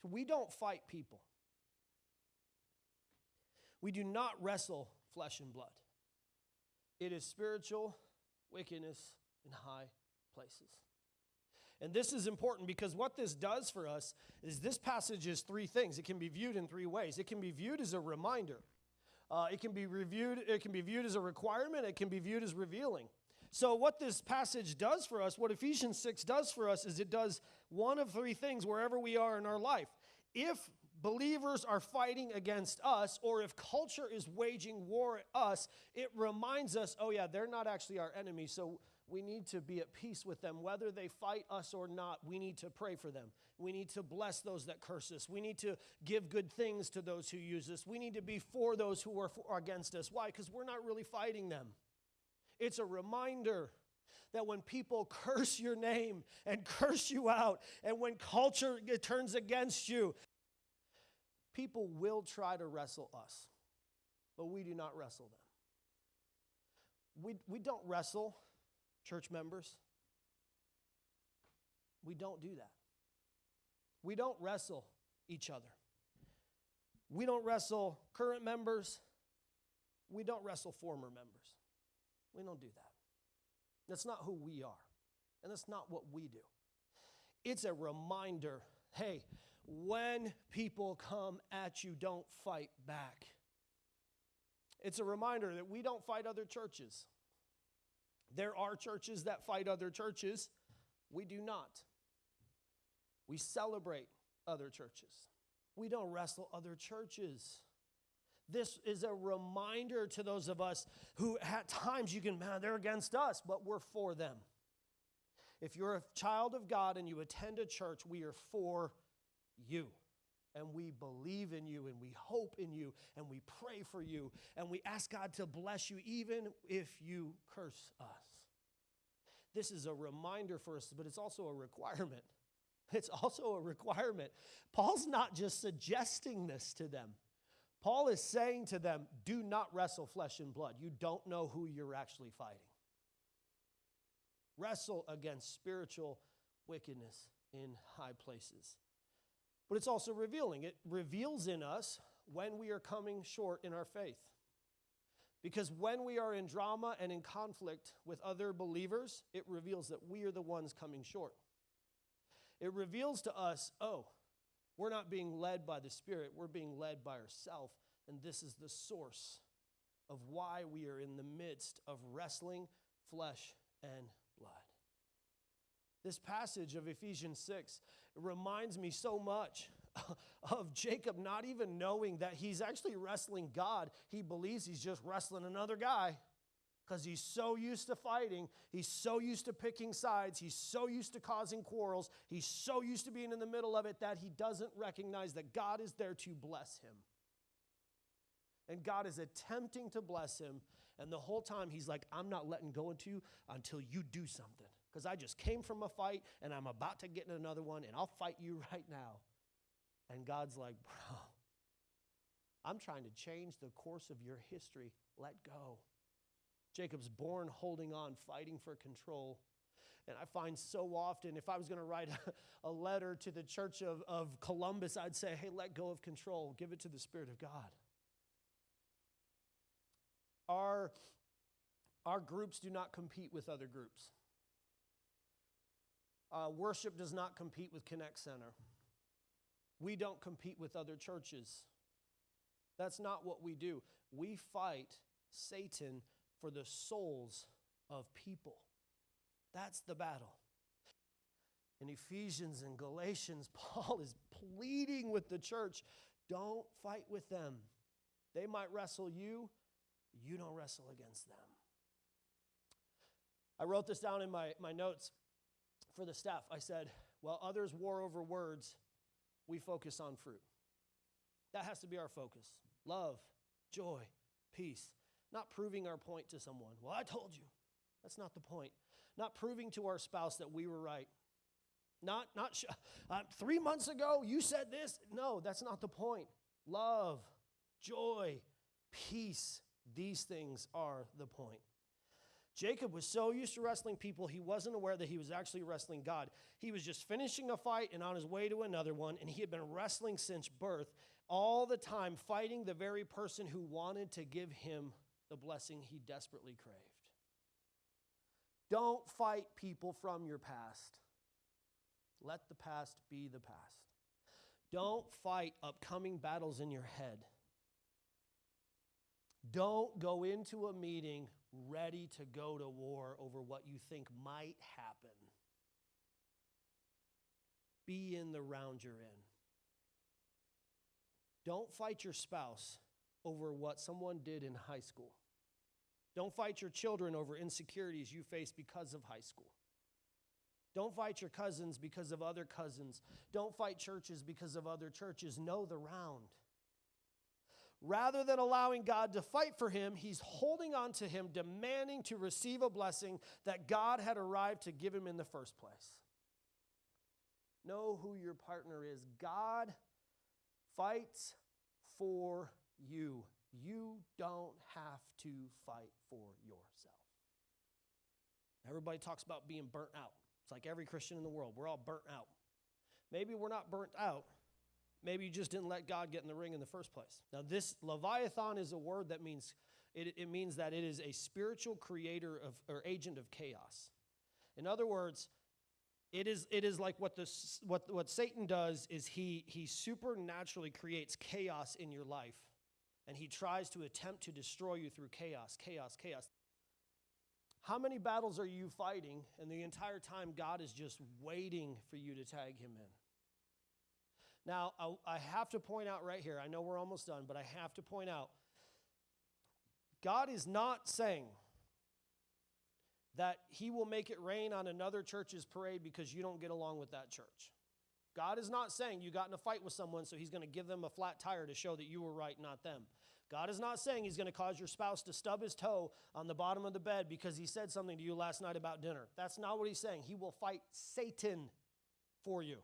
So we don't fight people. We do not wrestle flesh and blood. It is spiritual wickedness in high places. And this is important because what this does for us is this passage is three things. It can be viewed in three ways. It can be viewed as a reminder. It can be viewed as a requirement. It can be viewed as revealing. So what this passage does for us, what Ephesians 6 does for us, is it does one of three things wherever we are in our life. If believers are fighting against us, or if culture is waging war at us, it reminds us, oh yeah, they're not actually our enemy, so we need to be at peace with them. Whether they fight us or not, we need to pray for them. We need to bless those that curse us. We need to give good things to those who use us. We need to be for those who are against us. Why? Because we're not really fighting them. It's a reminder that when people curse your name and curse you out, and when culture turns against you, people will try to wrestle us, but we do not wrestle them. We don't wrestle church members. We don't do that. We don't wrestle each other. We don't wrestle current members. We don't wrestle former members. We don't do that. That's not who we are, and that's not what we do. It's a reminder, hey, when people come at you, don't fight back. It's a reminder that we don't fight other churches. There are churches that fight other churches. We do not. We celebrate other churches. We don't wrestle other churches. This is a reminder to those of us who at times you can, man, they're against us, but we're for them. If you're a child of God and you attend a church, we are for you. And we believe in you, and we hope in you, and we pray for you, and we ask God to bless you even if you curse us. This is a reminder for us, but it's also a requirement. It's also a requirement. Paul's not just suggesting this to them. Paul is saying to them, do not wrestle flesh and blood. You don't know who you're actually fighting. Wrestle against spiritual wickedness in high places. But it's also revealing. It reveals in us when we are coming short in our faith. Because when we are in drama and in conflict with other believers, it reveals that we are the ones coming short. It reveals to us, oh, we're not being led by the Spirit, we're being led by ourselves, and this is the source of why we are in the midst of wrestling flesh and blood. This passage of Ephesians 6 reminds me so much of Jacob not even knowing that he's actually wrestling God. He believes he's just wrestling another guy because he's so used to fighting. He's so used to picking sides. He's so used to causing quarrels. He's so used to being in the middle of it that he doesn't recognize that God is there to bless him. And God is attempting to bless him. And the whole time he's like, I'm not letting go of you until you do something. Because I just came from a fight and I'm about to get in another one and I'll fight you right now. And God's like, bro, I'm trying to change the course of your history. Let go. Jacob's born holding on, fighting for control. And I find so often, if I was going to write a letter to the church of Columbus, I'd say, hey, let go of control. Give it to the Spirit of God. Our groups do not compete with other groups. Worship does not compete with Connect Center. We don't compete with other churches. That's not what we do. We fight Satan for the souls of people. That's the battle. In Ephesians and Galatians, Paul is pleading with the church, don't fight with them. They might wrestle you. You don't wrestle against them. I wrote this down in my notes for the staff. I said, while others war over words, we focus on fruit. That has to be our focus. Love, joy, peace. Not proving our point to someone. Well, I told you. That's not the point. Not proving to our spouse that we were right. Not 3 months ago you said this. No, that's not the point. Love, joy, peace. These things are the point. Jacob was so used to wrestling people, he wasn't aware that he was actually wrestling God. He was just finishing a fight and on his way to another one, and he had been wrestling since birth, all the time fighting the very person who wanted to give him the blessing he desperately craved. Don't fight people from your past. Let the past be the past. Don't fight upcoming battles in your head. Don't go into a meeting ready to go to war over what you think might happen. Be in the round you're in. Don't fight your spouse over what someone did in high school. Don't fight your children over insecurities you face because of high school. Don't fight your cousins because of other cousins. Don't fight churches because of other churches. Know the round. Rather than allowing God to fight for him, he's holding on to him, demanding to receive a blessing that God had arrived to give him in the first place. Know who your partner is. God fights for you. You don't have to fight for yourself. Everybody talks about being burnt out. It's like every Christian in the world. We're all burnt out. Maybe we're not burnt out. Maybe you just didn't let God get in the ring in the first place. Now, this Leviathan is a word that means, it means that it is a spiritual creator of or agent of chaos. In other words, it is like what Satan does is he supernaturally creates chaos in your life, and he tries to attempt to destroy you through chaos. How many battles are you fighting, and the entire time God is just waiting for you to tag him in? Now, I have to point out right here, I know we're almost done, but I have to point out, God is not saying that he will make it rain on another church's parade because you don't get along with that church. God is not saying you got in a fight with someone, so he's going to give them a flat tire to show that you were right, not them. God is not saying he's going to cause your spouse to stub his toe on the bottom of the bed because he said something to you last night about dinner. That's not what he's saying. He will fight Satan for you.